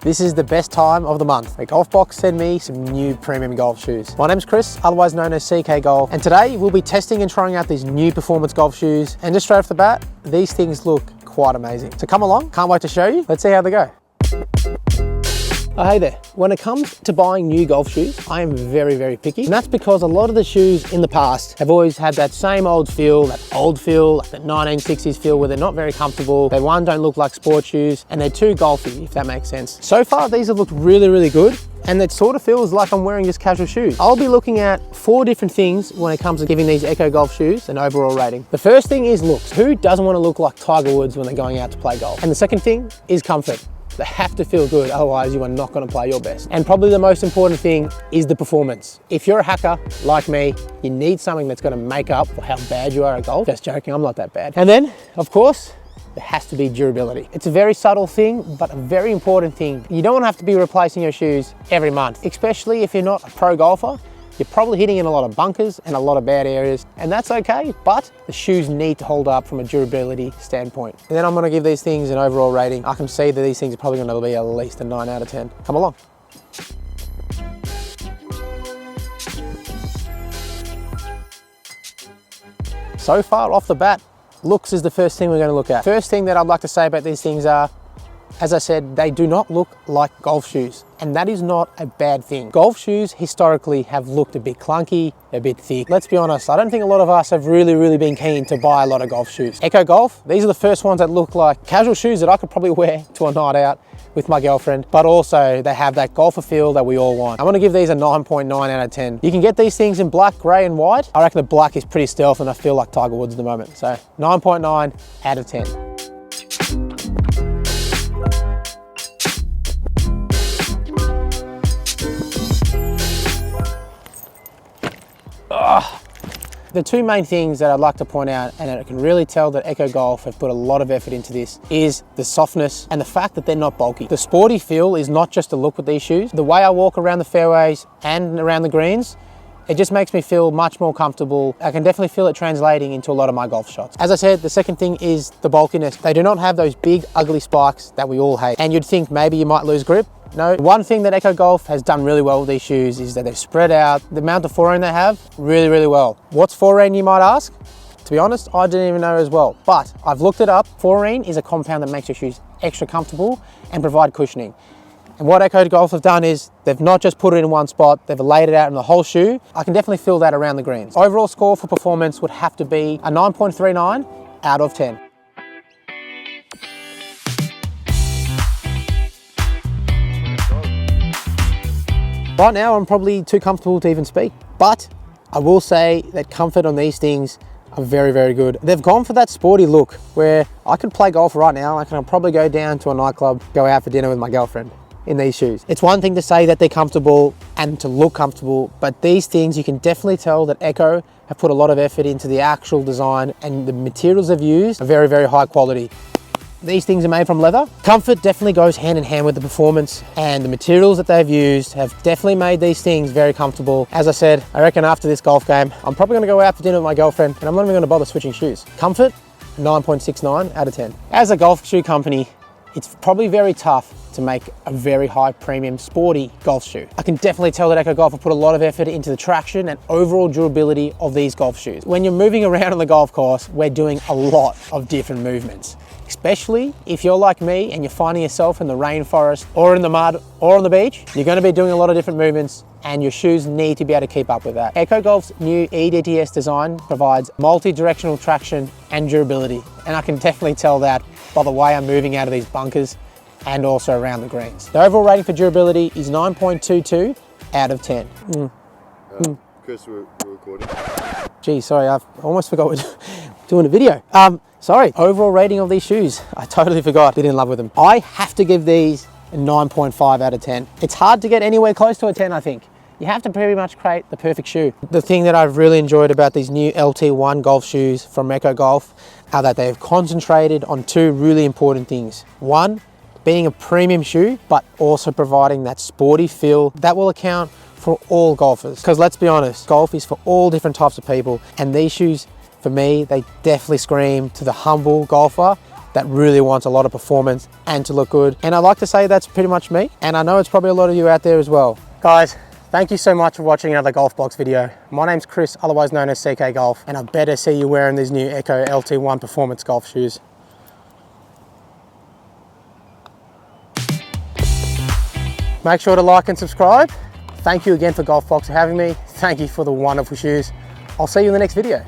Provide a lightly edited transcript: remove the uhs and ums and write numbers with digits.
This is the best time of the month. The Golf Box sent me some new premium golf shoes. My name's Chris, otherwise known as CK Golf, and today we'll be testing and trying out these new performance golf shoes. And just straight off the bat, these things look quite amazing. So come along, can't wait to show you. Let's see how they go. Oh, hey there. When it comes to buying new golf shoes, I am very, very picky. And that's because a lot of the shoes in the past have always had that same old feel, like the 1960s feel where they're not very comfortable. They don't look like sport shoes, and they're too golfy, if that makes sense. So far, these have looked really, really good. And it sort of feels like I'm wearing just casual shoes. I'll be looking at 4 different things when it comes to giving these Ecco Golf shoes an overall rating. The first thing is looks. Who doesn't want to look like Tiger Woods when they're going out to play golf? And the second thing is comfort. They have to feel good, otherwise you are not going to play your best. And probably the most important thing is the performance. If you're a hacker like me, you need something that's going to make up for how bad you are at golf. Just joking, I'm not that bad. And then, of course, there has to be durability. It's a very subtle thing, but a very important thing. You don't want to have to be replacing your shoes every month, especially if you're not a pro golfer. You're probably hitting in a lot of bunkers and a lot of bad areas, and that's okay, but the shoes need to hold up from a durability standpoint. And then I'm gonna give these things an overall rating. I can see that these things are probably gonna be at least a 9 out of 10. Come along. So far off the bat, looks is the first thing we're gonna look at. First thing that I'd like to say about these things are, as I said, they do not look like golf shoes, and that is not a bad thing. Golf shoes historically have looked a bit clunky, a bit thick. Let's be honest, I don't think a lot of us have really been keen to buy a lot of golf shoes. Ecco Golf, these are the first ones that look like casual shoes that I could probably wear to a night out with my girlfriend, but also they have that golfer feel that we all want. I'm gonna give these a 9.9 out of 10. You can get these things in black, gray, and white. I reckon the black is pretty stealth, and I feel like Tiger Woods at the moment. So 9.9 out of 10. The 2 main things that I'd like to point out, and I can really tell that Ecco Golf have put a lot of effort into this, is the softness and the fact that they're not bulky. The sporty feel is not just a look with these shoes. The way I walk around the fairways and around the greens, it just makes me feel much more comfortable. I can definitely feel it translating into a lot of my golf shots. As I said, the second thing is the bulkiness. They do not have those big, ugly spikes that we all hate. And you'd think maybe you might lose grip. No, one thing that Ecco Golf has done really well with these shoes is that they've spread out the amount of forrain they have really well. What's forrain, you might ask? To be honest, I didn't even know as well, but I've looked it up. Forrain is a compound that makes your shoes extra comfortable and provide cushioning. And what Ecco Golf have done is they've not just put it in one spot, they've laid it out in the whole shoe. I can definitely feel that around the greens. Overall score for performance would have to be a 9.39 out of 10. Right now, I'm probably too comfortable to even speak, but I will say that comfort on these things are very good. They've gone for that sporty look where I could play golf right now. I can probably go down to a nightclub, go out for dinner with my girlfriend in these shoes. It's one thing to say that they're comfortable and to look comfortable, but these things, you can definitely tell that Ecco have put a lot of effort into the actual design, and the materials they've used are very high quality. These things are made from leather. Comfort definitely goes hand in hand with the performance, and the materials that they've used have definitely made these things very comfortable. As I said, I reckon after this golf game, I'm probably gonna go out for dinner with my girlfriend, and I'm not even gonna bother switching shoes. Comfort, 9.69 out of 10. As a golf shoe company, it's probably very tough to make a very high premium sporty golf shoe. I can definitely tell that Ecco Golf have put a lot of effort into the traction and overall durability of these golf shoes. When you're moving around on the golf course, we're doing a lot of different movements. Especially if you're like me and you're finding yourself in the rainforest or in the mud or on the beach, you're going to be doing a lot of different movements, and your shoes need to be able to keep up with that. Ecco Golf's new EDTS design provides multi-directional traction and durability, and I can definitely tell that by the way I'm moving out of these bunkers and also around the greens. The overall rating for durability is 9.22 out of 10. Chris, we're recording. Gee, sorry, I almost forgot we're doing a video. Sorry, overall rating of these shoes, I totally forgot. Been in love with them. I have to give these a 9.5 out of 10. It's hard to get anywhere close to a 10, I think. You have to pretty much create the perfect shoe. The thing that I've really enjoyed about these new LT1 golf shoes from Ecco Golf are that they've concentrated on 2 really important things. One, being a premium shoe, but also providing that sporty feel that will account for all golfers. Because let's be honest, golf is for all different types of people, and these shoes, for me, they definitely scream to the humble golfer that really wants a lot of performance and to look good. And I like to say that's pretty much me. And I know it's probably a lot of you out there as well. Guys, thank you so much for watching another Golf Box video. My name's Chris, otherwise known as CK Golf, and I better see you wearing these new Echo LT1 Performance golf shoes. Make sure to like and subscribe. Thank you again for Golf Box for having me. Thank you for the wonderful shoes. I'll see you in the next video.